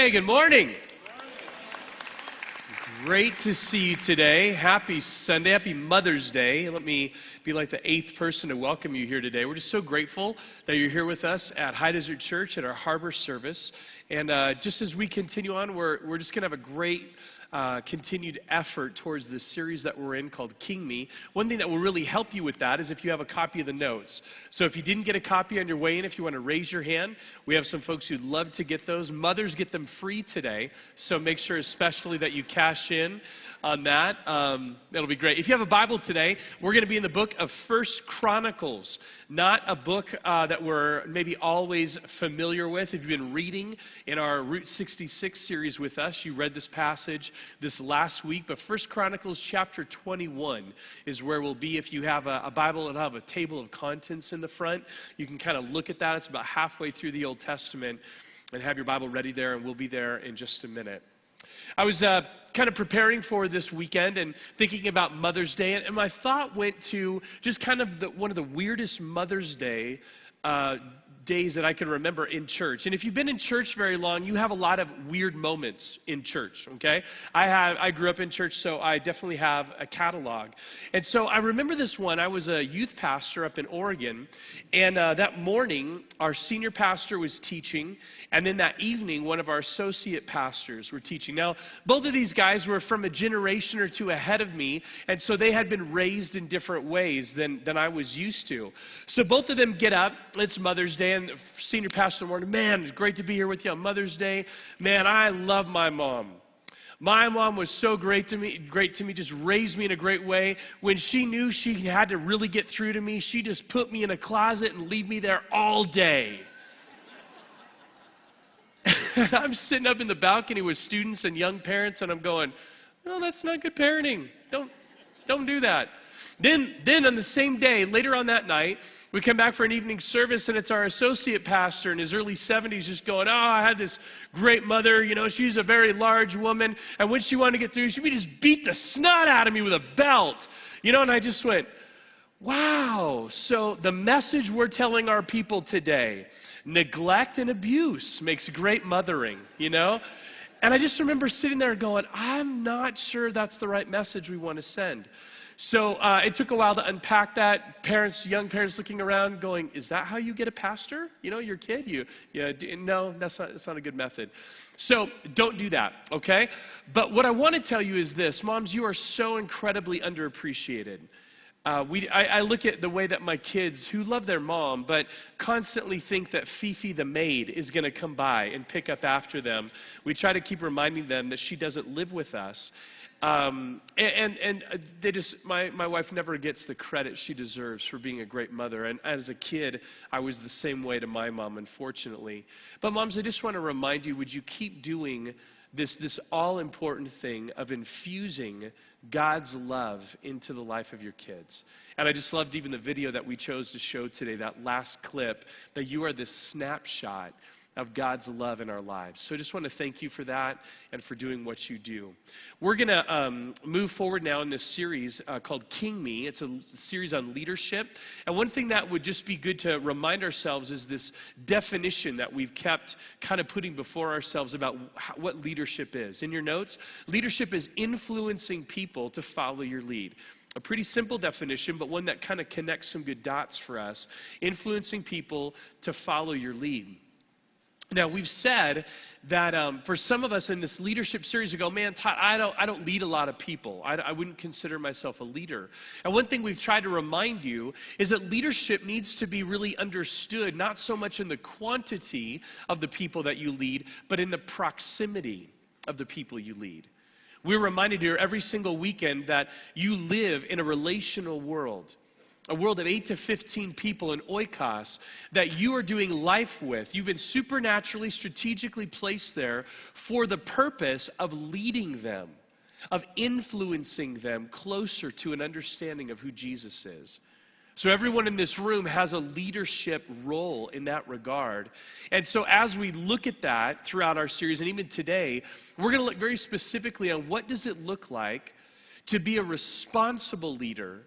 Hey, good morning. Great to see you today. Happy Sunday. Happy Mother's Day. Let me be like the 8th person to welcome you here today. We're just so grateful that you're here with us at High Desert Church at our Harbor service. And just as we continue on, we're just going to have a great continued effort towards this series that we're in called King Me. One thing that will really help you with that is if you have a copy of the notes. So if you didn't get a copy on your way in, if you want to raise your hand, we have some folks who'd love to get those. Mothers get them free today, so make sure especially that you cash in on that. It'll be great. If you have a Bible today, we're going to be in the book of First Chronicles, not a book that we're maybe always familiar with. If you've been reading in our Route 66 series with us, you read this passage this last week, but First Chronicles chapter 21 is where we'll be. If you have a Bible, it'll have a table of contents in the front. You can kind of look at that. It's about halfway through the Old Testament, and have your Bible ready there, and we'll be there in just a minute. I was kind of preparing for this weekend and thinking about Mother's Day, and my thought went to just kind of one of the weirdest Mother's Day days that I can remember in church. And if you've been in church very long, you have a lot of weird moments in church, okay? I grew up in church, so I definitely have a catalog. And so I remember this one. I was a youth pastor up in Oregon, and that morning, our senior pastor was teaching, and then that evening, one of our associate pastors were teaching. Now, both of these guys were from a generation or two ahead of me, and so they had been raised in different ways than I was used to. So both of them get up. It's Mother's Day, and the senior pastor in the morning, man, it's great to be here with you on Mother's Day. Man, I love my mom. My mom was so great to me, just raised me in a great way. When she knew she had to really get through to me, she just put me in a closet and leave me there all day. And I'm sitting up in the balcony with students and young parents, and I'm going, no, that's not good parenting. Don't do that. Then on the same day, later on that night, we come back for an evening service, and it's our associate pastor in his early 70s just going, oh, I had this great mother, she's a very large woman, and when she wanted to get through, she would just beat the snot out of me with a belt, and I just went, wow. So the message we're telling our people today, neglect and abuse makes great mothering, And I just remember sitting there going, I'm not sure that's the right message we want to send. So it took a while to unpack that. Young parents looking around going, is that how you get a pastor? Your kid? No, that's not a good method. So don't do that, okay? But what I want to tell you is this. Moms, you are so incredibly underappreciated. I look at the way that my kids, who love their mom, but constantly think that Fifi the maid is going to come by and pick up after them. We try to keep reminding them that she doesn't live with us. My wife never gets the credit she deserves for being a great mother. And as a kid, I was the same way to my mom, unfortunately. But moms, I just want to remind you, would you keep doing this all-important thing of infusing God's love into the life of your kids? And I just loved even the video that we chose to show today, that last clip, that you are this snapshot of God's love in our lives. So I just want to thank you for that and for doing what you do. We're going to move forward now in this series called King Me. It's a series on leadership. And one thing that would just be good to remind ourselves is this definition that we've kept kind of putting before ourselves about what leadership is. In your notes, leadership is influencing people to follow your lead. A pretty simple definition, but one that kind of connects some good dots for us. Influencing people to follow your lead. Now, we've said that for some of us in this leadership series, we go, man, Todd, I don't lead a lot of people. I wouldn't consider myself a leader. And one thing we've tried to remind you is that leadership needs to be really understood, not so much in the quantity of the people that you lead, but in the proximity of the people you lead. We're reminded here every single weekend that you live in a relational world. A world of 8 to 15 people in oikos that you are doing life with. You've been supernaturally, strategically placed there for the purpose of leading them, of influencing them closer to an understanding of who Jesus is. So everyone in this room has a leadership role in that regard. And so as we look at that throughout our series, and even today, we're going to look very specifically on what does it look like to be a responsible leader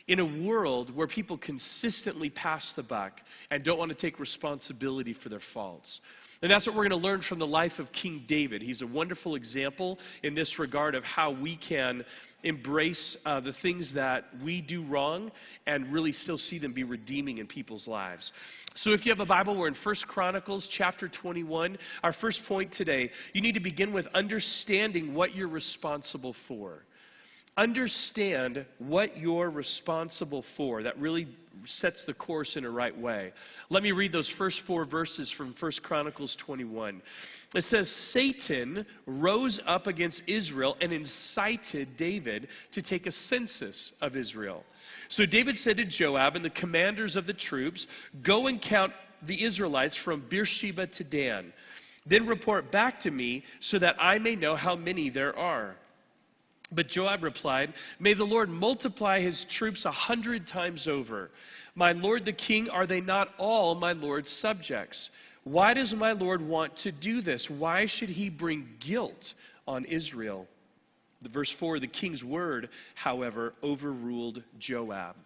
in a world where people consistently pass the buck and don't want to take responsibility for their faults. And that's what we're going to learn from the life of King David. He's a wonderful example in this regard of how we can embrace the things that we do wrong and really still see them be redeeming in people's lives. So if you have a Bible, we're in 1 Chronicles chapter 21. Our first point today, you need to begin with understanding what you're responsible for. Understand what you're responsible for. That really sets the course in a right way. Let me read those first 4 verses from 1 Chronicles 21. It says, Satan rose up against Israel and incited David to take a census of Israel. So David said to Joab and the commanders of the troops, go and count the Israelites from Beersheba to Dan. Then report back to me so that I may know how many there are. But Joab replied, may the Lord multiply his troops 100 times over. My lord the king, are they not all my lord's subjects? Why does my lord want to do this? Why should he bring guilt on Israel? Verse 4, the king's word, however, overruled Joab.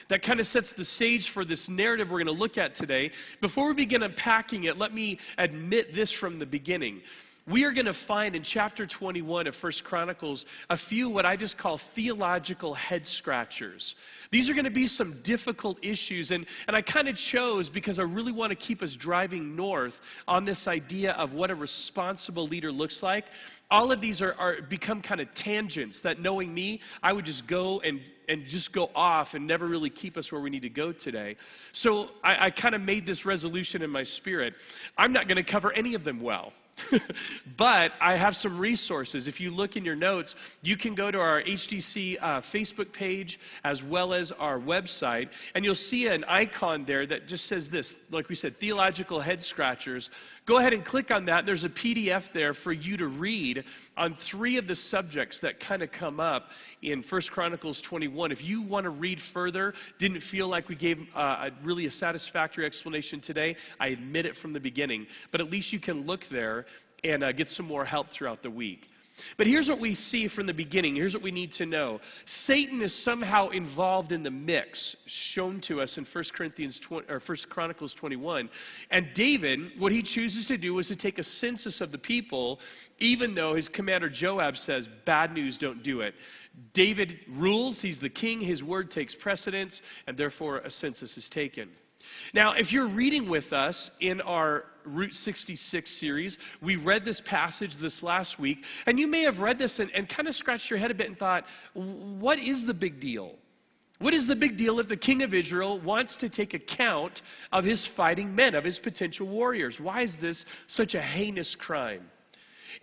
That kind of sets the stage for this narrative we're going to look at today. Before we begin unpacking it, let me admit this from the beginning. We are going to find in chapter 21 of 1 Chronicles a few what I just call theological head scratchers. These are going to be some difficult issues, and I kind of chose because I really want to keep us driving north on this idea of what a responsible leader looks like. All of these are become kind of tangents that, knowing me, I would just go and just go off and never really keep us where we need to go today. So I kind of made this resolution in my spirit. I'm not going to cover any of them well. But I have some resources. If you look in your notes, you can go to our HDC Facebook page as well as our website, and you'll see an icon there that just says this, like we said, theological head scratchers. Go ahead and click on that. There's a PDF there for you to read on 3 of the subjects that kind of come up in 1 Chronicles 21. If you want to read further, didn't feel like we gave really a satisfactory explanation today, I admit it from the beginning. But at least you can look there and get some more help throughout the week. But here's what we see from the beginning. Here's what we need to know. Satan is somehow involved in the mix, shown to us in 1 Chronicles 21. And David, what he chooses to do is to take a census of the people, even though his commander Joab says, bad news, don't do it. David rules, he's the king, his word takes precedence, and therefore a census is taken. Now, if you're reading with us in our Route 66 series, we read this passage this last week, and you may have read this and kind of scratched your head a bit and thought, what is the big deal? What is the big deal if the king of Israel wants to take account of his fighting men, of his potential warriors? Why is this such a heinous crime?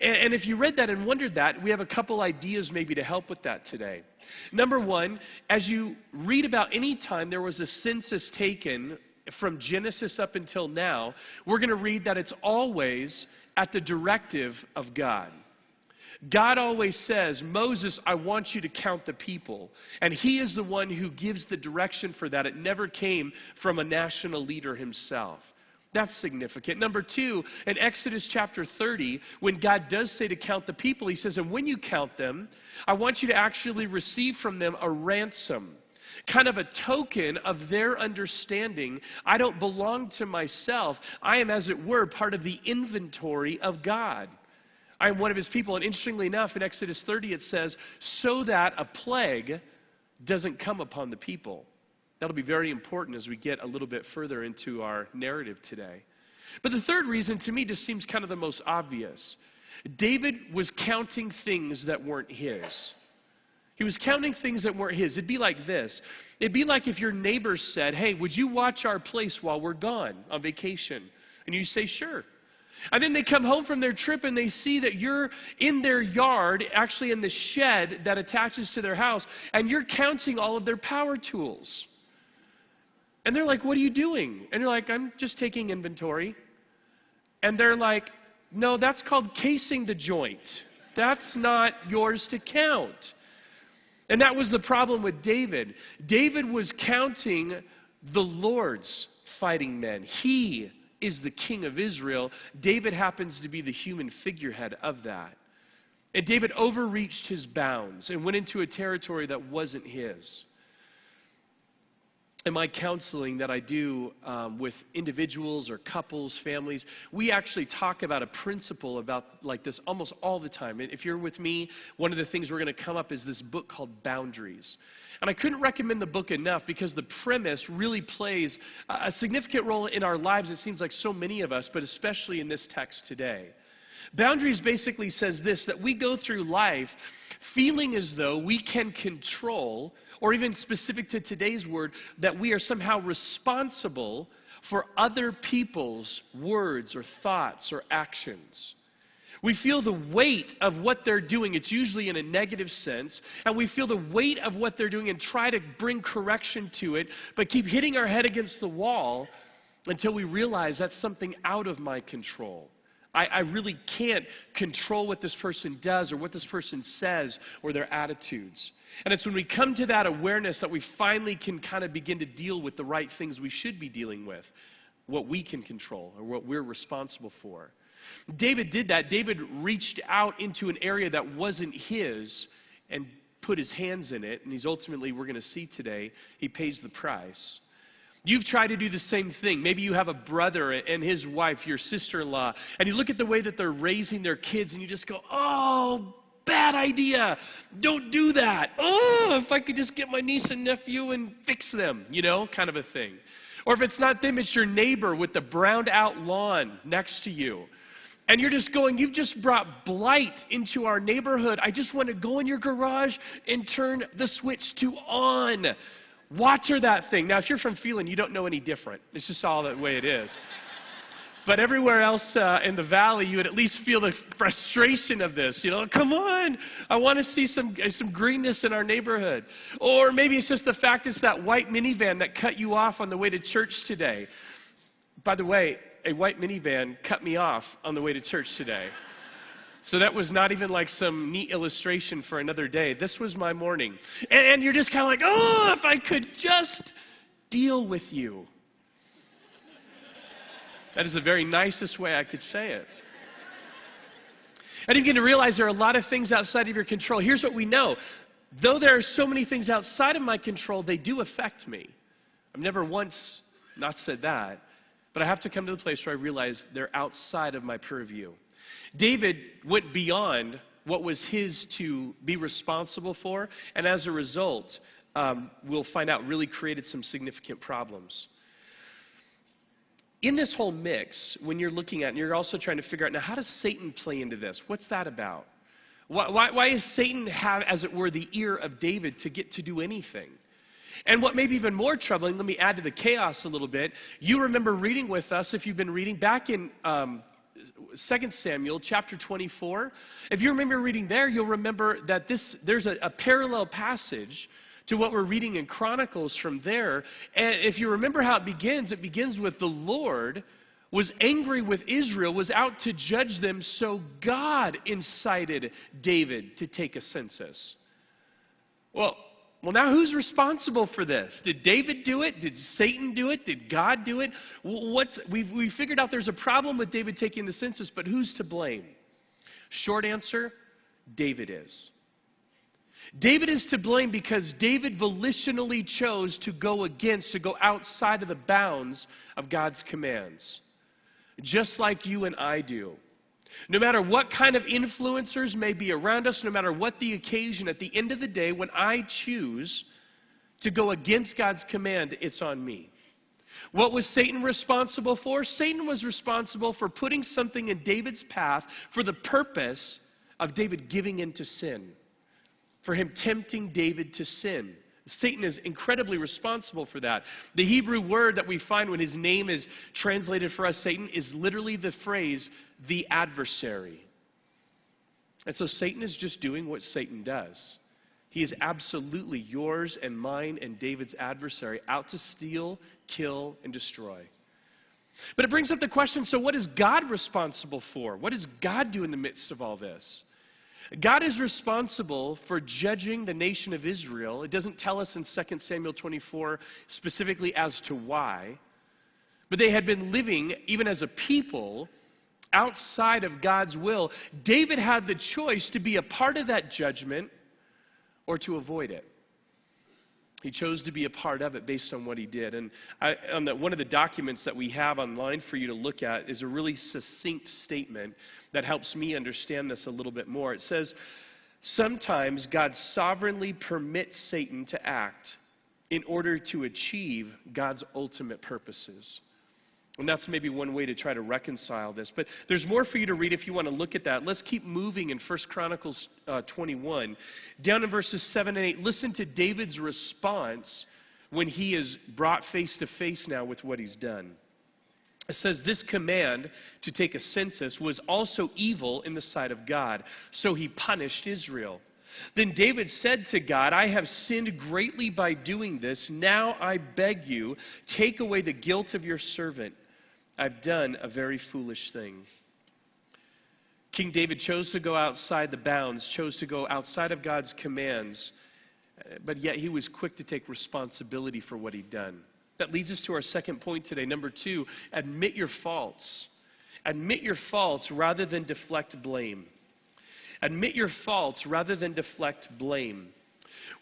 And if you read that and wondered that, we have a couple ideas maybe to help with that today. Number one, as you read about any time there was a census taken from Genesis up until now, we're going to read that it's always at the directive of God. God always says, Moses, I want you to count the people. And he is the one who gives the direction for that. It never came from a national leader himself. That's significant. Number 2, in Exodus chapter 30, when God does say to count the people, he says, and when you count them, I want you to actually receive from them a ransom. Kind of a token of their understanding. I don't belong to myself. I am, as it were, part of the inventory of God. I am one of his people. And interestingly enough, in Exodus 30 it says, so that a plague doesn't come upon the people. That'll be very important as we get a little bit further into our narrative today. But the third reason, to me, just seems kind of the most obvious. David was counting things that weren't his. He was counting things that weren't his. It'd be like this. It'd be like if your neighbors said, hey, would you watch our place while we're gone on vacation? And you say, sure. And then they come home from their trip and they see that you're in their yard, actually in the shed that attaches to their house, and you're counting all of their power tools. And they're like, what are you doing? And you're like, I'm just taking inventory. And they're like, no, that's called casing the joint. That's not yours to count. And that was the problem with David. David was counting the Lord's fighting men. He is the king of Israel. David happens to be the human figurehead of that. And David overreached his bounds and went into a territory that wasn't his. in my counseling that I do with individuals or couples, families, we actually talk about a principle about like this almost all the time. If you're with me, one of the things we're going to come up is this book called Boundaries. And I couldn't recommend the book enough because the premise really plays a significant role in our lives, it seems like so many of us, but especially in this text today. Boundaries basically says this, that we go through life feeling as though we can control, or even specific to today's word, that we are somehow responsible for other people's words or thoughts or actions. We feel the weight of what they're doing. It's usually in a negative sense. And we feel the weight of what they're doing and try to bring correction to it, but keep hitting our head against the wall until we realize that's something out of my control. I really can't control what this person does or what this person says or their attitudes. And it's when we come to that awareness that we finally can kind of begin to deal with the right things we should be dealing with, what we can control or what we're responsible for. David did that. David reached out into an area that wasn't his and put his hands in it. And he's ultimately, we're going to see today, he pays the price. You've tried to do the same thing. Maybe you have a brother and his wife, your sister-in-law, and you look at the way that they're raising their kids and you just go, oh, bad idea. Don't do that. Oh, if I could just get my niece and nephew and fix them, kind of a thing. Or if it's not them, it's your neighbor with the browned out lawn next to you. And you're just going, you've just brought blight into our neighborhood. I just want to go in your garage and turn the switch to on. Water that thing. Now, if you're from Phelan, you don't know any different. It's just all the way it is. But everywhere else in the valley, you would at least feel the frustration of this. Come on, I want to see some greenness in our neighborhood. Or maybe it's just the fact it's that white minivan that cut you off on the way to church today. By the way, a white minivan cut me off on the way to church today. So that was not even like some neat illustration for another day. This was my morning. And you're just kind of like, oh, if I could just deal with you. That is the very nicest way I could say it. And you begin to realize there are a lot of things outside of your control. Here's what we know. Though there are so many things outside of my control, they do affect me. I've never once not said that. But I have to come to the place where I realize they're outside of my purview. David went beyond what was his to be responsible for, and as a result, we'll find out really created some significant problems. In this whole mix, when you're looking at it, and you're also trying to figure out, now how does Satan play into this? What's that about? Why does Satan have, as it were, the ear of David to get to do anything? And what may be even more troubling, let me add to the chaos a little bit. You remember reading with us, if you've been reading, back in 2 Samuel chapter 24. If you remember reading there, you'll remember that there's a parallel passage to what we're reading in Chronicles from there. And if you remember how it begins with the Lord was angry with Israel, was out to judge them, so God incited David to take a census. Well, now who's responsible for this? Did David do it? Did Satan do it? Did God do it? We figured out there's a problem with David taking the census, but who's to blame? Short answer, David is. David is to blame because David volitionally chose to go outside of the bounds of God's commands. Just like you and I do. No matter what kind of influencers may be around us, no matter what the occasion, at the end of the day, when I choose to go against God's command, it's on me. What was Satan responsible for? Satan was responsible for putting something in David's path for the purpose of David giving into sin, for him tempting David to sin. Satan is incredibly responsible for that. The Hebrew word that we find when his name is translated for us, Satan, is literally the phrase, the adversary. And so Satan is just doing what Satan does. He is absolutely yours and mine and David's adversary, out to steal, kill, and destroy. But it brings up the question, so what is God responsible for? What does God do in the midst of all this? God is responsible for judging the nation of Israel. It doesn't tell us in 2 Samuel 24 specifically as to why. But they had been living, even as a people, outside of God's will. David had the choice to be a part of that judgment or to avoid it. He chose to be a part of it based on what he did. And one of the documents that we have online for you to look at is a really succinct statement that helps me understand this a little bit more. It says, sometimes God sovereignly permits Satan to act in order to achieve God's ultimate purposes. And that's maybe one way to try to reconcile this. But there's more for you to read if you want to look at that. Let's keep moving in 1 Chronicles 21. Down in verses 7 and 8, listen to David's response when he is brought face to face now with what he's done. It says, this command to take a census was also evil in the sight of God, so he punished Israel. Then David said to God, I have sinned greatly by doing this. Now I beg you, take away the guilt of your servant. I've done a very foolish thing. King David chose to go outside the bounds, chose to go outside of God's commands, but yet he was quick to take responsibility for what he'd done. That leads us to our second point today. Number 2, admit your faults. Admit your faults rather than deflect blame. Admit your faults rather than deflect blame.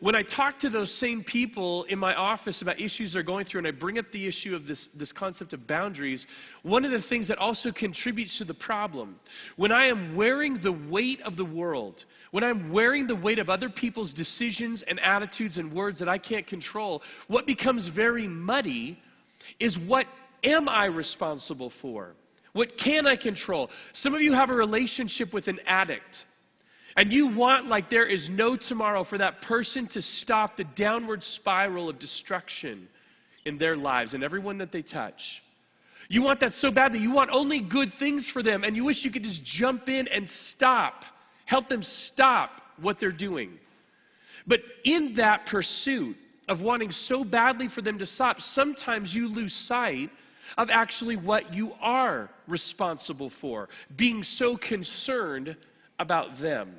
When I talk to those same people in my office about issues they're going through, and I bring up the issue of this concept of boundaries, one of the things that also contributes to the problem, when I am wearing the weight of the world, when I'm wearing the weight of other people's decisions and attitudes and words that I can't control, what becomes very muddy is what am I responsible for? What can I control? Some of you have a relationship with an addict. And you want, like there is no tomorrow, for that person to stop the downward spiral of destruction in their lives and everyone that they touch. You want that so badly. You want only good things for them. And you wish you could just jump in and stop. Help them stop what they're doing. But in that pursuit of wanting so badly for them to stop, sometimes you lose sight of actually what you are responsible for. Being so concerned about them.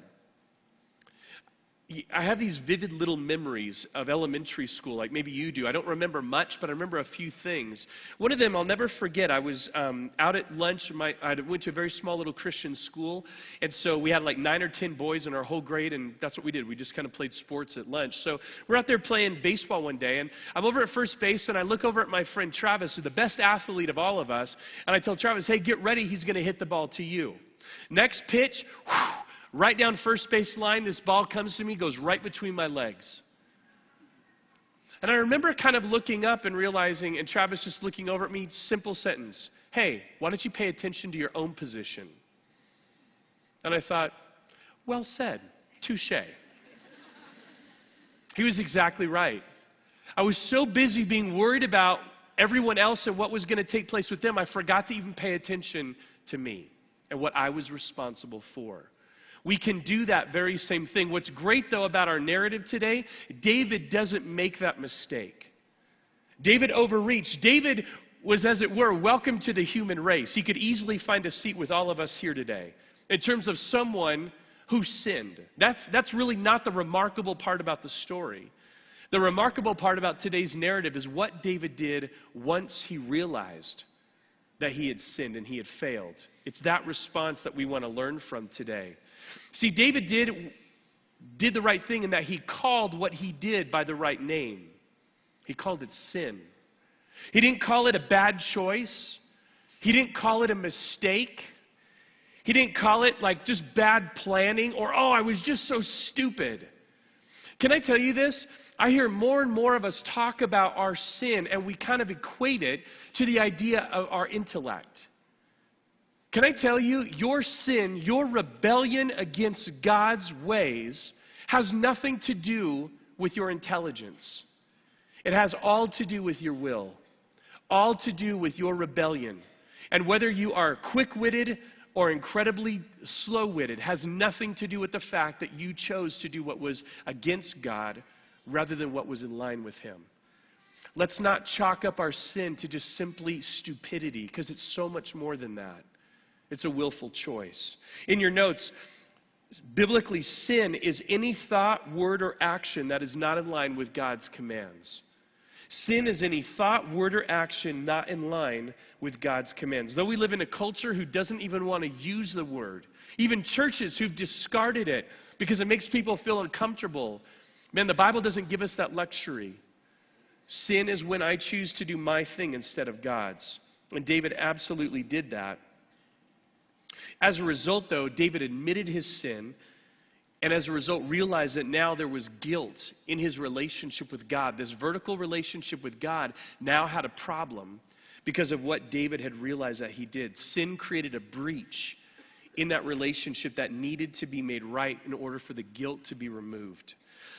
I have these vivid little memories of elementary school, like maybe you do. I don't remember much, but I remember a few things. One of them I'll never forget. I was out at lunch. I went to a very small little Christian school, and so we had like 9 or 10 boys in our whole grade, and that's what we did. We just kind of played sports at lunch. So we're out there playing baseball one day, and I'm over at first base, and I look over at my friend Travis, who's the best athlete of all of us, and I tell Travis, hey, get ready. He's going to hit the ball to you. Next pitch, whew, right down first base line, this ball comes to me, goes right between my legs. And I remember kind of looking up and realizing, and Travis just looking over at me, simple sentence, hey, why don't you pay attention to your own position? And I thought, well said, touche. He was exactly right. I was so busy being worried about everyone else and what was going to take place with them, I forgot to even pay attention to me and what I was responsible for. We can do that very same thing. What's great, though, about our narrative today, David doesn't make that mistake. David overreached. David was, as it were, welcome to the human race. He could easily find a seat with all of us here today in terms of someone who sinned. That's really not the remarkable part about the story. The remarkable part about today's narrative is what David did once he realized that he had sinned and he had failed. It's that response that we want to learn from today. See, David did the right thing in that he called what he did by the right name. He called it sin. He didn't call it a bad choice. He didn't call it a mistake. He didn't call it like just bad planning or, oh, I was just so stupid. Can I tell you this? I hear more and more of us talk about our sin, and we kind of equate it to the idea of our intellect. Can I tell you, your sin, your rebellion against God's ways has nothing to do with your intelligence. It has all to do with your will, all to do with your rebellion. And whether you are quick-witted or incredibly slow-witted has nothing to do with the fact that you chose to do what was against God rather than what was in line with Him. Let's not chalk up our sin to just simply stupidity, because it's so much more than that. It's a willful choice. In your notes, biblically, sin is any thought, word, or action that is not in line with God's commands. Sin is any thought, word, or action not in line with God's commands. Though we live in a culture who doesn't even want to use the word, even churches who've discarded it because it makes people feel uncomfortable, man, the Bible doesn't give us that luxury. Sin is when I choose to do my thing instead of God's. And David absolutely did that. As a result, though, David admitted his sin, and as a result realized that now there was guilt in his relationship with God. This vertical relationship with God now had a problem because of what David had realized that he did. Sin created a breach in that relationship that needed to be made right in order for the guilt to be removed.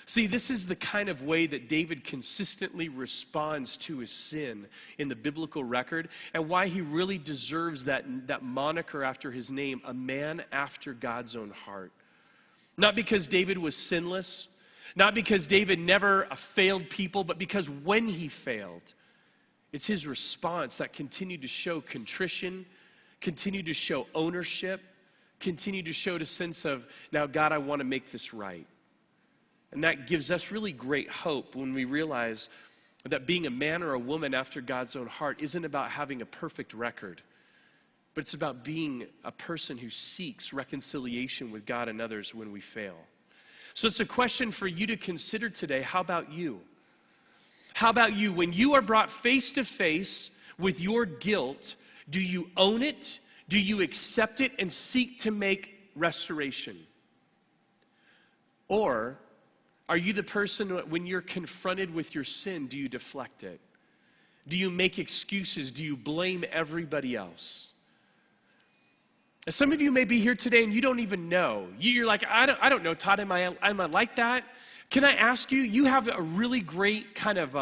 See, this is the kind of way that David consistently responds to his sin in the biblical record, and why he really deserves that moniker after his name, a man after God's own heart. Not because David was sinless, not because David never failed people, but because when he failed, it's his response that continued to show contrition, continued to show ownership, continued to show the sense of, now God, I want to make this right. And that gives us really great hope when we realize that being a man or a woman after God's own heart isn't about having a perfect record, but it's about being a person who seeks reconciliation with God and others when we fail. So it's a question for you to consider today. How about you? How about you? When you are brought face to face with your guilt, do you own it? Do you accept it and seek to make restoration? Or are you the person, when you're confronted with your sin, do you deflect it? Do you make excuses? Do you blame everybody else? Some of you may be here today and you don't even know. You're like, I don't know, Todd, am I like that? Can I ask you, you have a really great kind of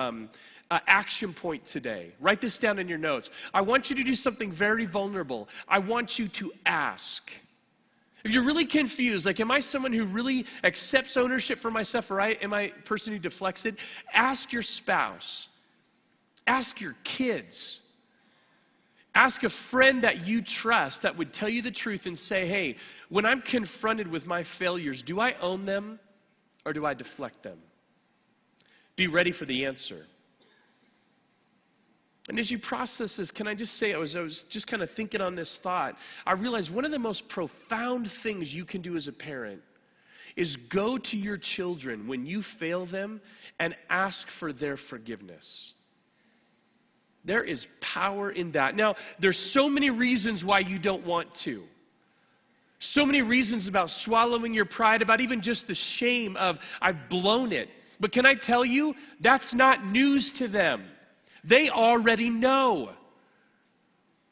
action point today. Write this down in your notes. I want you to do something very vulnerable. I want you to ask. If you're really confused, like, am I someone who really accepts ownership for myself, or am I a person who deflects it? Ask your spouse. Ask your kids. Ask a friend that you trust that would tell you the truth and say, hey, when I'm confronted with my failures, do I own them or do I deflect them? Be ready for the answer. And as you process this, can I just say, I was just kind of thinking on this thought, I realized one of the most profound things you can do as a parent is go to your children when you fail them and ask for their forgiveness. There is power in that. Now, there's so many reasons why you don't want to. So many reasons about swallowing your pride, about even just the shame of, I've blown it. But can I tell you, that's not news to them. They already know.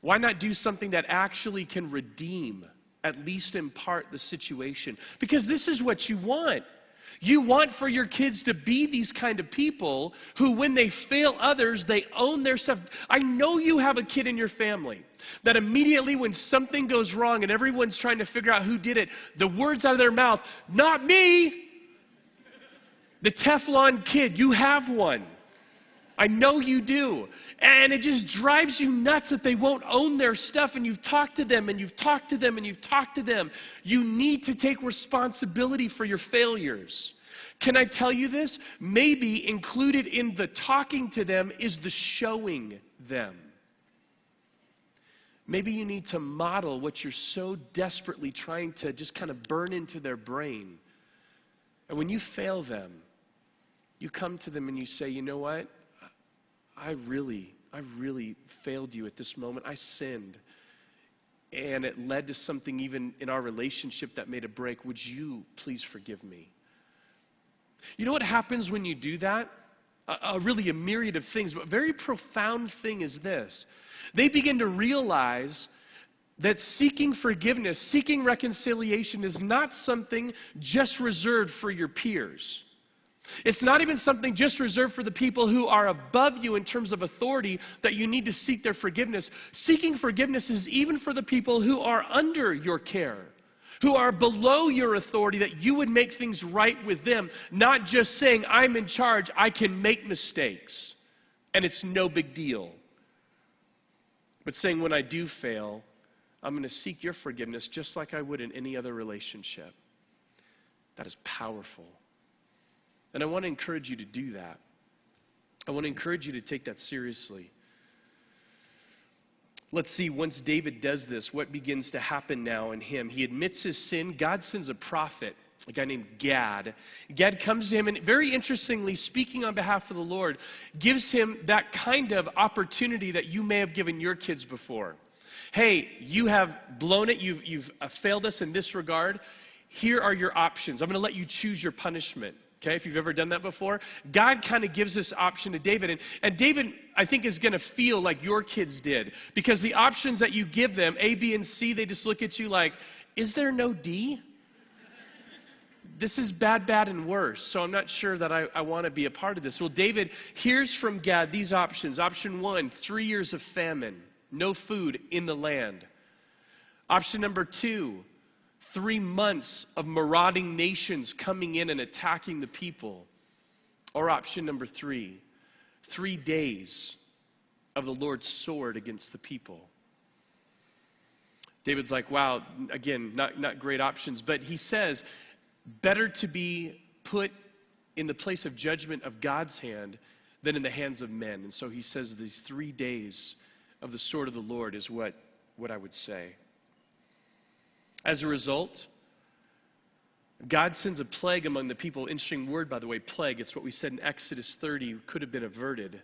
Why not do something that actually can redeem, at least in part, the situation? Because this is what you want. You want for your kids to be these kind of people who, when they fail others, they own their stuff. I know you have a kid in your family that immediately when something goes wrong and everyone's trying to figure out who did it, the words out of their mouth, not me. The Teflon kid, you have one. I know you do. And it just drives you nuts that they won't own their stuff, and you've talked to them and you've talked to them and you've talked to them. You need to take responsibility for your failures. Can I tell you this? Maybe included in the talking to them is the showing them. Maybe you need to model what you're so desperately trying to just kind of burn into their brain. And when you fail them, you come to them and you say, you know what? I really failed you at this moment. I sinned. And it led to something even in our relationship that made a break. Would you please forgive me? You know what happens when you do that? A myriad of things, but a very profound thing is this. They begin to realize that seeking forgiveness, seeking reconciliation is not something just reserved for your peers. It's not even something just reserved for the people who are above you in terms of authority that you need to seek their forgiveness. Seeking forgiveness is even for the people who are under your care, who are below your authority, that you would make things right with them, not just saying, I'm in charge, I can make mistakes, and it's no big deal. But saying, when I do fail, I'm going to seek your forgiveness just like I would in any other relationship. That is powerful. And I want to encourage you to do that. I want to encourage you to take that seriously. Let's see, once David does this, what begins to happen now in him? He admits his sin. God sends a prophet a guy named Gad. Gad comes to him and very interestingly, speaking on behalf of the Lord, gives him that kind of opportunity that you may have given your kids before. Hey, you have blown it. You've failed us in this regard. Here are your options. I'm going to let you choose your punishment. Okay, if you've ever done that before. God kind of gives this option to David. And David, I think, is going to feel like your kids did. Because the options that you give them, A, B, and C, they just look at you like, is there no D? This is bad, bad, and worse. So I'm not sure that I want to be a part of this. Well, David hears from Gad these options. Option 1, 3 years of famine. No food in the land. Option number 2, 3 months of marauding nations coming in and attacking the people. Or option number 3, 3 days of the Lord's sword against the people. David's like, wow, again, not great options. But he says, better to be put in the place of judgment of God's hand than in the hands of men. And so he says these 3 days of the sword of the Lord is what I would say. As a result, God sends a plague among the people. Interesting word, by the way, plague. It's what we said in Exodus 30 could have been averted.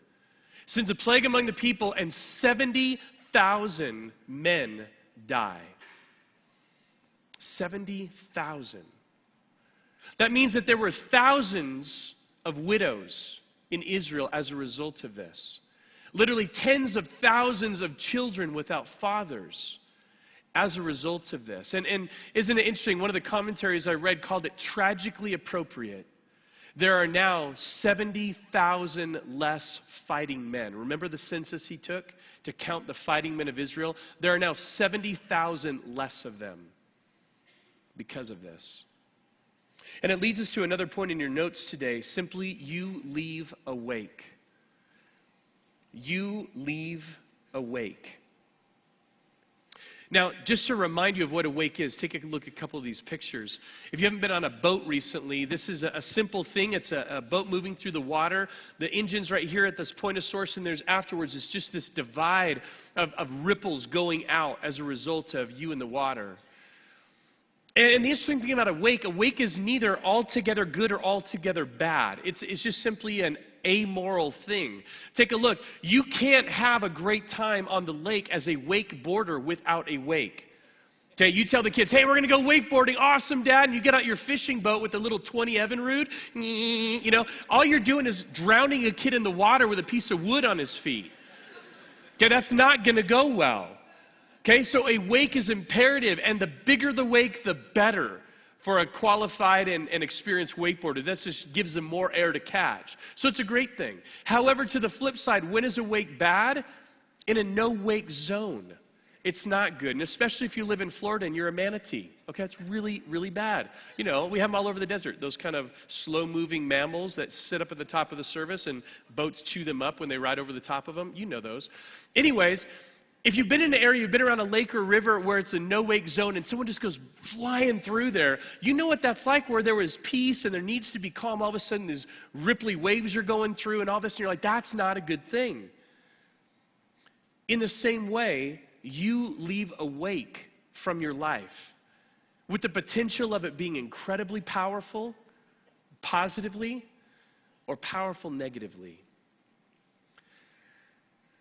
Sends a plague among the people, and 70,000 men die. 70,000. That means that there were thousands of widows in Israel as a result of this. Literally tens of thousands of children without fathers as a result of this. And isn't it interesting? One of the commentaries I read called it tragically appropriate. There are now 70,000 less fighting men. Remember the census he took to count the fighting men of Israel? There are now 70,000 less of them because of this. And it leads us to another point in your notes today. Simply, you leave awake. You leave awake. Now, just to remind you of what awake is, take a look at a couple of these pictures. If you haven't been on a boat recently, this is a simple thing. It's a boat moving through the water. The engine's right here at this point of source, and there's afterwards, it's just this divide of ripples going out as a result of you in the water. And the interesting thing about awake is neither altogether good or altogether bad. It's just simply an amoral thing. Take a look. You can't have a great time on the lake as a wakeboarder without a wake. Okay, you tell the kids, hey, we're going to go wakeboarding. Awesome, Dad. And you get out your fishing boat with the little 20 Evinrude. You know, all you're doing is drowning a kid in the water with a piece of wood on his feet. Okay, that's not going to go well. Okay, so a wake is imperative, and the bigger the wake, the better for a qualified and experienced wakeboarder. That just gives them more air to catch. So it's a great thing. However, to the flip side, when is a wake bad? In a no-wake zone. It's not good, and especially if you live in Florida and you're a manatee. Okay, it's really, really bad. You know, we have them all over the desert, those kind of slow-moving mammals that sit up at the top of the surface and boats chew them up when they ride over the top of them. You know those. Anyways, if you've been in an area, you've been around a lake or river where it's a no-wake zone and someone just goes flying through there, you know what that's like, where there was peace and there needs to be calm. All of a sudden, these ripply waves are going through and all this, and you're like, that's not a good thing. In the same way, you leave awake from your life with the potential of it being incredibly powerful, positively, or powerful negatively.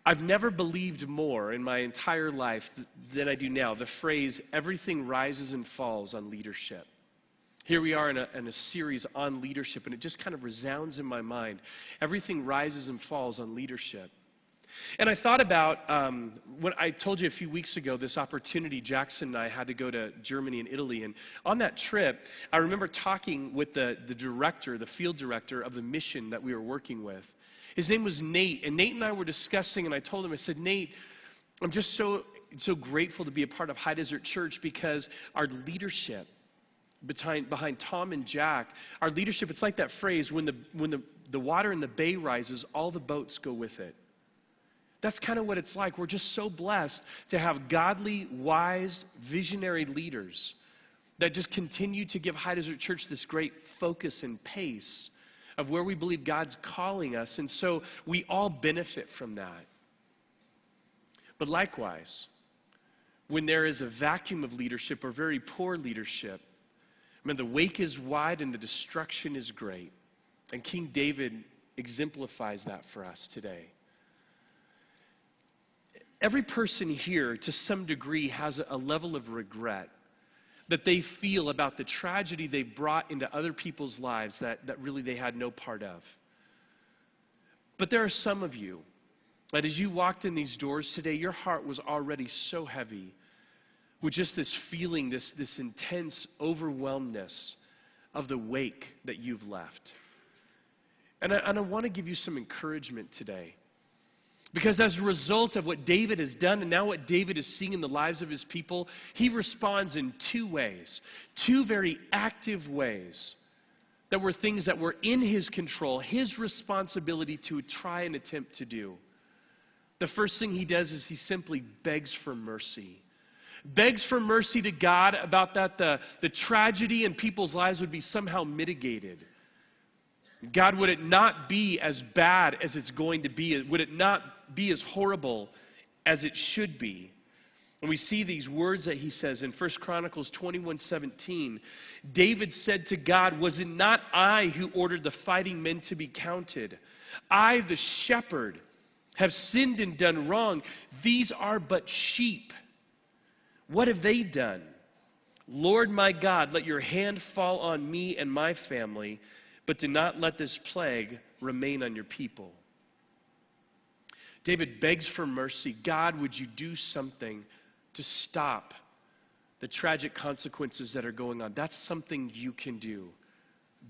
I've never believed more in my entire life than I do now, the phrase, everything rises and falls on leadership. Here we are in a series on leadership, and it just kind of resounds in my mind. Everything rises and falls on leadership. And I thought about, when I told you a few weeks ago, this opportunity, Jackson and I had to go to Germany and Italy. And on that trip, I remember talking with the director, the field director of the mission that we were working with. His name was Nate, and Nate and I were discussing, and I told him, I said, Nate, I'm just so grateful to be a part of High Desert Church because our leadership behind Tom and Jack, our leadership, it's like that phrase, when the water in the bay rises, all the boats go with it. That's kind of what it's like. We're just so blessed to have godly, wise, visionary leaders that just continue to give High Desert Church this great focus and pace of where we believe God's calling us. And so we all benefit from that. But likewise, when there is a vacuum of leadership or very poor leadership, I mean, the wake is wide and the destruction is great. And King David exemplifies that for us today. Every person here, to some degree, has a level of regret that they feel about the tragedy they brought into other people's lives that really they had no part of. But there are some of you that as you walked in these doors today, your heart was already so heavy with just this feeling, this intense overwhelmness of the wake that you've left. And I want to give you some encouragement today. Because as a result of what David has done and now what David is seeing in the lives of his people, he responds in two ways, two very active ways that were things that were in his control, his responsibility to try and attempt to do. The first thing he does is he simply begs for mercy. Begs for mercy to God about that the tragedy in people's lives would be somehow mitigated. God, would it not be as bad as it's going to be? Would it not be as horrible as it should be? And we see these words that he says in 1 Chronicles 21:17. David said to God, "Was it not I who ordered the fighting men to be counted? I, the shepherd, have sinned and done wrong. These are but sheep. What have they done? Lord my God, let your hand fall on me and my family, but do not let this plague remain on your people." David begs for mercy. God, would you do something to stop the tragic consequences that are going on? That's something you can do.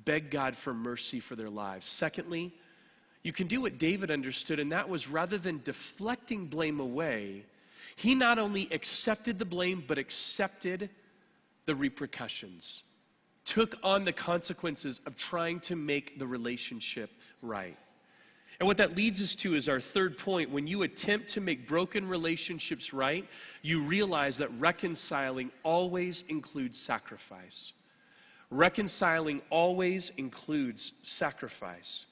Beg God for mercy for their lives. Secondly, you can do what David understood, and that was rather than deflecting blame away, he not only accepted the blame, but accepted the repercussions. Took on the consequences of trying to make the relationship right. And what that leads us to is our third point. When you attempt to make broken relationships right, you realize that reconciling always includes sacrifice. Reconciling always includes sacrifice.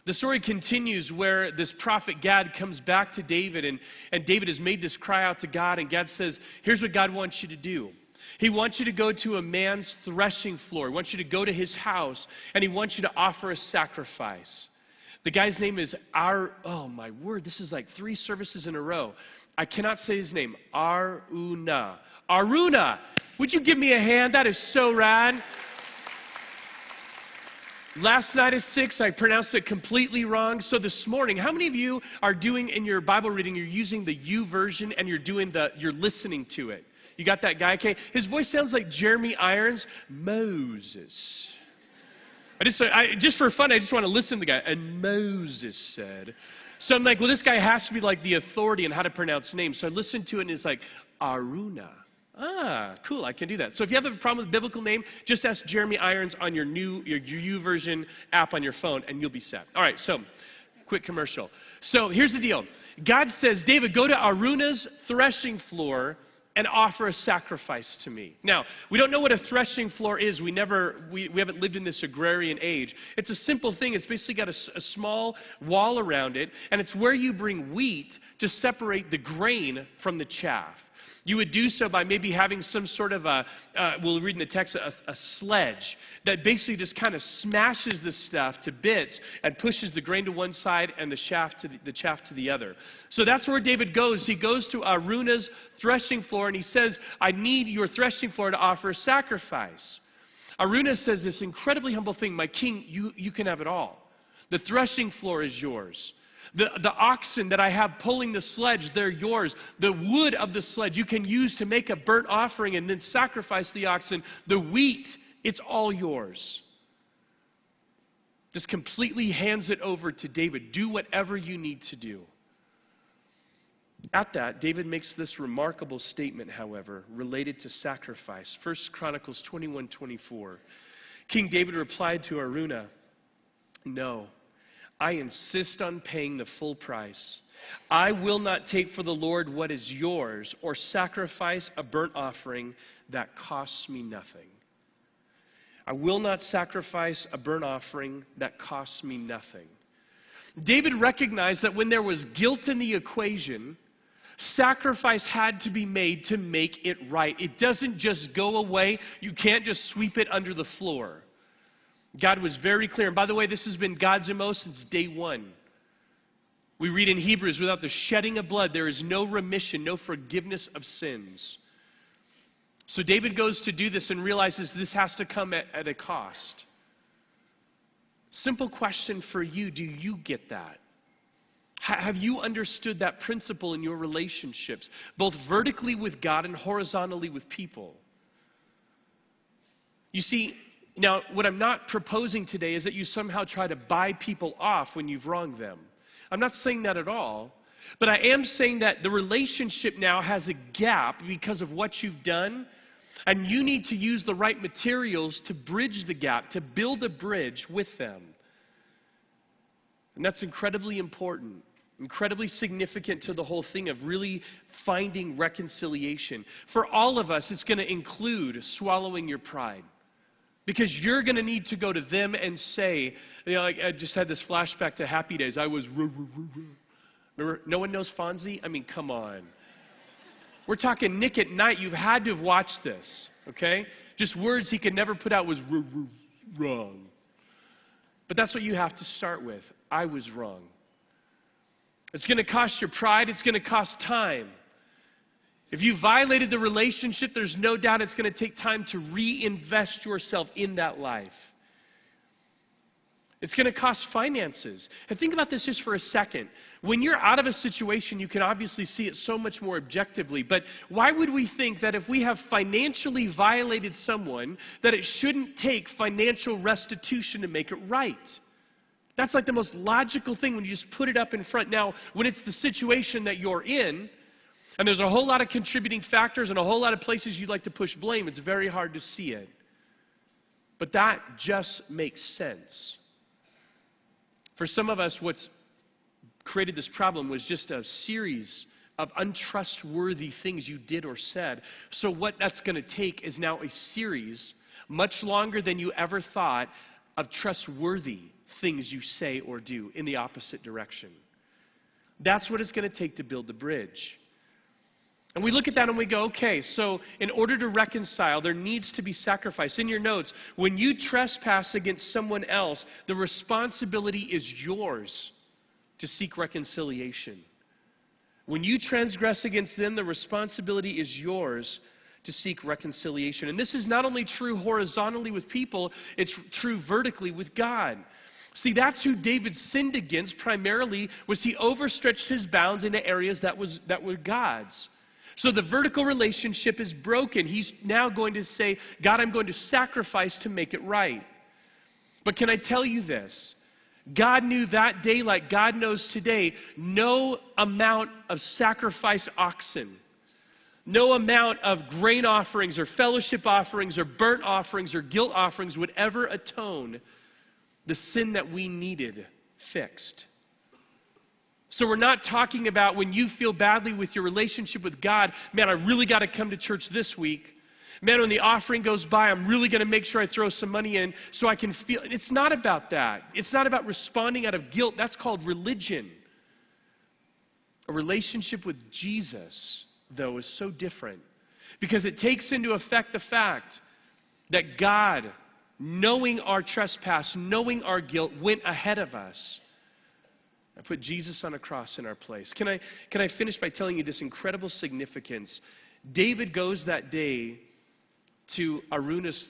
The story continues where this prophet Gad comes back to David, and David has made this cry out to God, and Gad says, here's what God wants you to do. He wants you to go to a man's threshing floor. He wants you to go to his house, and he wants you to offer a sacrifice. The guy's name is oh my word, this is like 3 services in a row. I cannot say his name. Araunah. Araunah! Would you give me a hand? That is so rad. Last night at 6, I pronounced it completely wrong. So this morning, how many of you are doing in your Bible reading, you're using the YouVersion and you're listening to it? You got that guy, okay? His voice sounds like Jeremy Irons. Moses. Just for fun, I just want to listen to the guy. And Moses said. So I'm like, well, this guy has to be like the authority on how to pronounce names. So I listened to it and it's like, Araunah. Ah, cool, I can do that. So if you have a problem with biblical name, just ask Jeremy Irons on your YouVersion app on your phone and you'll be set. All right, so quick commercial. So here's the deal. God says, David, go to Araunah's threshing floor and offer a sacrifice to me. Now, we don't know what a threshing floor is. We haven't lived in this agrarian age. It's a simple thing. It's basically got a small wall around it, and it's where you bring wheat to separate the grain from the chaff. You would do so by maybe having some sort of we'll read in the text, a sledge that basically just kind of smashes the stuff to bits and pushes the grain to one side and the chaff to the other. So that's where David goes. He goes to Araunah's threshing floor and he says, I need your threshing floor to offer a sacrifice. Araunah says this incredibly humble thing, my king, you can have it all. The threshing floor is yours. The oxen that I have pulling the sledge, they're yours. The wood of the sledge you can use to make a burnt offering and then sacrifice the oxen. The wheat, it's all yours. Just completely hands it over to David. Do whatever you need to do. At that, David makes this remarkable statement, however, related to sacrifice. 1 Chronicles 21:24. King David replied to Araunah, no. I insist on paying the full price. I will not take for the Lord what is yours or sacrifice a burnt offering that costs me nothing. I will not sacrifice a burnt offering that costs me nothing. David recognized that when there was guilt in the equation, Sacrifice had to be made to make it right. It doesn't just go away. You can't just sweep it under the floor. God was very clear. And by the way, this has been God's MO since day one. We read in Hebrews, without the shedding of blood, there is no remission, no forgiveness of sins. So David goes to do this and realizes this has to come at a cost. Simple question for you, do you get that? Have you understood that principle in your relationships, both vertically with God and horizontally with people? You see, now what I'm not proposing today is that you somehow try to buy people off when you've wronged them. I'm not saying that at all. But I am saying that the relationship now has a gap because of what you've done, and you need to use the right materials to bridge the gap, to build a bridge with them. And that's incredibly important, incredibly significant to the whole thing of really finding reconciliation. For all of us, it's going to include swallowing your pride. Because you're going to need to go to them and say, like I just had this flashback to Happy Days. I was, remember, no one knows Fonzie? I mean, come on. We're talking Nick at Night. You've had to have watched this, okay? Just words he could never put out was wrong. But that's what you have to start with. I was wrong. It's going to cost your pride. It's going to cost time. If you violated the relationship, there's no doubt it's going to take time to reinvest yourself in that life. It's going to cost finances. And think about this just for a second. When you're out of a situation, you can obviously see it so much more objectively. But why would we think that if we have financially violated someone, that it shouldn't take financial restitution to make it right? That's like the most logical thing when you just put it up in front. Now, when it's the situation that you're in, and there's a whole lot of contributing factors and a whole lot of places you'd like to push blame, it's very hard to see it. But that just makes sense. For some of us, what's created this problem was just a series of untrustworthy things you did or said. So what that's going to take is now a series, much longer than you ever thought, of trustworthy things you say or do in the opposite direction. That's what it's going to take to build the bridge. And we look at that and we go, okay, so in order to reconcile, there needs to be sacrifice. In your notes, when you trespass against someone else, the responsibility is yours to seek reconciliation. When you transgress against them, the responsibility is yours to seek reconciliation. And this is not only true horizontally with people, it's true vertically with God. See, that's who David sinned against primarily, was he overstretched his bounds into areas that were God's. So the vertical relationship is broken. He's now going to say, God, I'm going to sacrifice to make it right. But can I tell you this? God knew that day like God knows today, no amount of sacrifice oxen, no amount of grain offerings or fellowship offerings or burnt offerings or guilt offerings would ever atone the sin that we needed fixed. So we're not talking about when you feel badly with your relationship with God, man, I really got to come to church this week. Man, when the offering goes by, I'm really going to make sure I throw some money in so I can feel. It's not about that. It's not about responding out of guilt. That's called religion. A relationship with Jesus, though, is so different because it takes into effect the fact that God, knowing our trespass, knowing our guilt, went ahead of us. I put Jesus on a cross in our place. Can I finish by telling you this incredible significance? David goes that day to Araunah's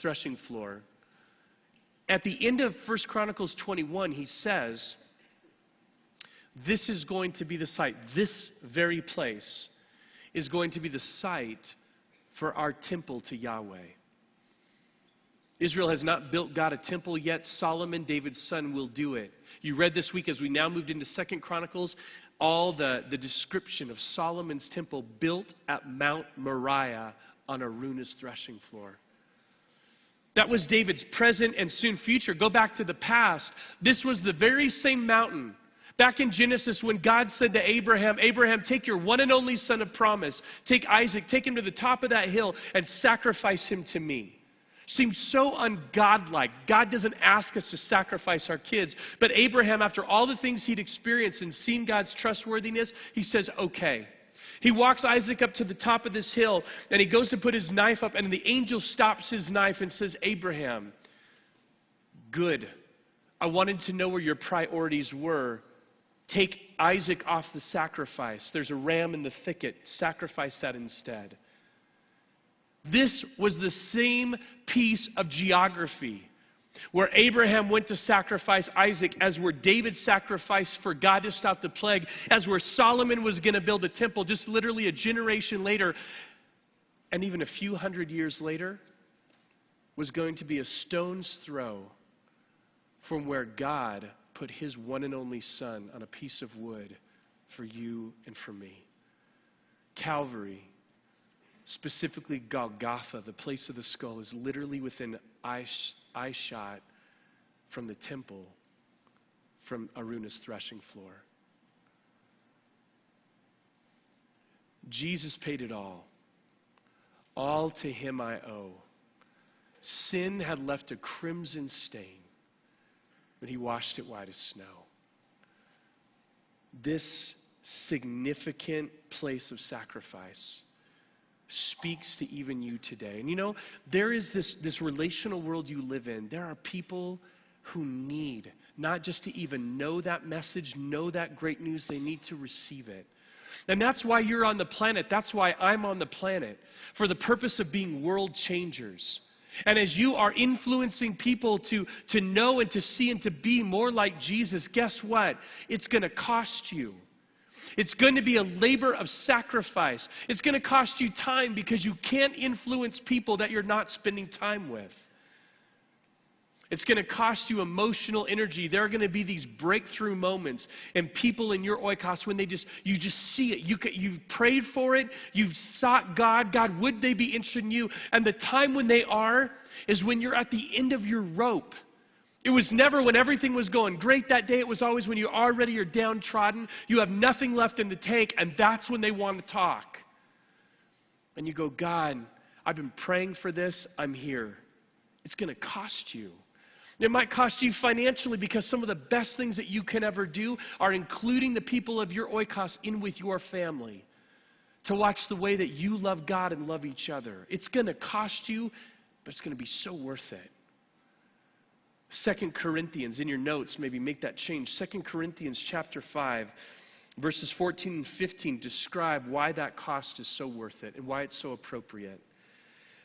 threshing floor. At the end of 1 Chronicles 21, he says, this is going to be the site, this very place is going to be the site for our temple to Yahweh. Israel has not built God a temple yet. Solomon, David's son, will do it. You read this week as we now moved into 2 Chronicles, all the description of Solomon's temple built at Mount Moriah on Araunah's threshing floor. That was David's present and soon future. Go back to the past. This was the very same mountain. Back in Genesis when God said to Abraham, Abraham, take your one and only son of promise, take Isaac, take him to the top of that hill and sacrifice him to me. Seems so ungodlike. God doesn't ask us to sacrifice our kids. But Abraham, after all the things he'd experienced and seen God's trustworthiness, he says, okay. He walks Isaac up to the top of this hill, and he goes to put his knife up, and the angel stops his knife and says, Abraham, good. I wanted to know where your priorities were. Take Isaac off the sacrifice. There's a ram in the thicket. Sacrifice that instead. This was the same piece of geography where Abraham went to sacrifice Isaac, as where David sacrificed for God to stop the plague, as where Solomon was going to build a temple just literally a generation later, and even a few hundred years later, was going to be a stone's throw from where God put his one and only Son on a piece of wood for you and for me. Calvary, specifically Golgotha, the place of the skull, is literally within eye shot from the temple, from Aruna's threshing floor. Jesus paid it all. All to him I owe. Sin had left a crimson stain, but he washed it white as snow. This significant place of sacrifice speaks to even you today. And you know, there is this relational world you live in. There are people who need not just to even know that message, know that great news, they need to receive it. And that's why you're on the planet. That's why I'm on the planet, for the purpose of being world changers. And as you are influencing people to know and to see and to be more like Jesus, guess what? It's going to cost you. It's going to be a labor of sacrifice. It's going to cost you time, because you can't influence people that you're not spending time with. It's going to cost you emotional energy. There are going to be these breakthrough moments, and people in your oikos when you just see it. You've prayed for it. You've sought God. God, would they be interested in you? And the time when they are is when you're at the end of your rope. It was never when everything was going great that day. It was always when you already are downtrodden. You have nothing left in the tank, and that's when they want to talk. And you go, God, I've been praying for this. I'm here. It's going to cost you. It might cost you financially, because some of the best things that you can ever do are including the people of your oikos in with your family to watch the way that you love God and love each other. It's going to cost you, but it's going to be so worth it. 2 Corinthians, in your notes, maybe make that change. 2 Corinthians chapter 5, verses 14 and 15 describe why that cost is so worth it and why it's so appropriate.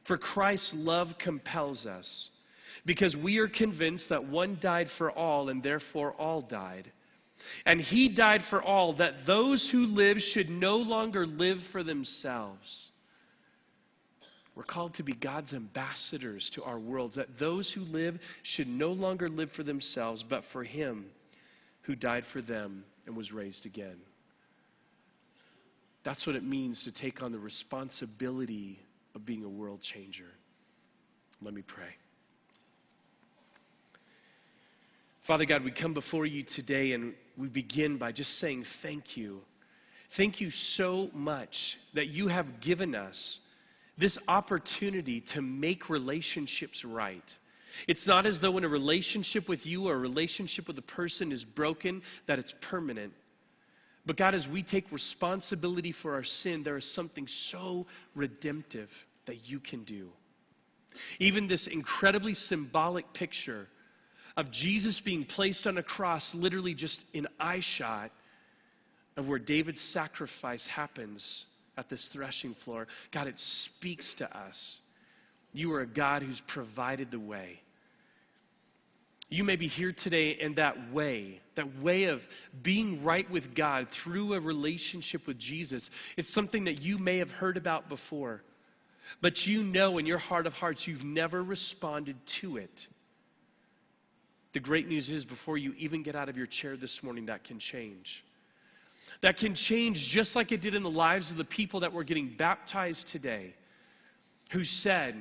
For Christ's love compels us, because we are convinced that one died for all, and therefore all died. And he died for all, that those who live should no longer live for themselves. We're called to be God's ambassadors to our worlds, that those who live should no longer live for themselves, but for him who died for them and was raised again. That's what it means to take on the responsibility of being a world changer. Let me pray. Father God, we come before you today, and we begin by just saying thank you. Thank you so much that you have given us this opportunity to make relationships right. It's not as though in a relationship with you or a relationship with a person is broken, that it's permanent. But God, as we take responsibility for our sin, there is something so redemptive that you can do. Even this incredibly symbolic picture of Jesus being placed on a cross, literally just in eye shot of where David's sacrifice happens at this threshing floor. God, it speaks to us. You are a God who's provided the way. You may be here today, and that way of being right with God through a relationship with Jesus, it's something that you may have heard about before, but you know in your heart of hearts you've never responded to it. The great news is, before you even get out of your chair this morning, that can change. That can change just like it did in the lives of the people that were getting baptized today, who said,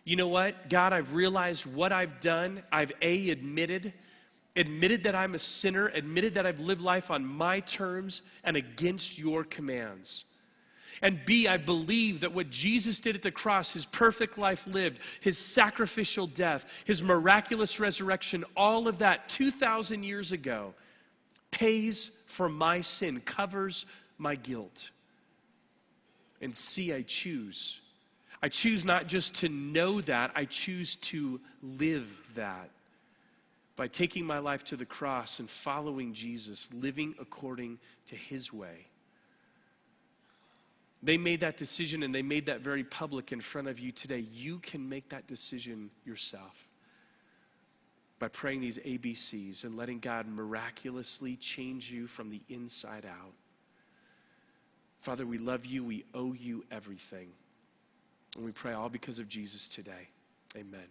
you know what, God, I've realized what I've done. I've admitted that I'm a sinner, admitted that I've lived life on my terms and against your commands. And B, I believe that what Jesus did at the cross, his perfect life lived, his sacrificial death, his miraculous resurrection, all of that 2,000 years ago pays for my sin, covers my guilt. And C, I choose. I choose not just to know that, I choose to live that. By taking my life to the cross and following Jesus, living according to his way. They made that decision and they made that very public in front of you today. You can make that decision yourself by praying these ABCs and letting God miraculously change you from the inside out. Father, we love you. We owe you everything. And we pray all because of Jesus today. Amen.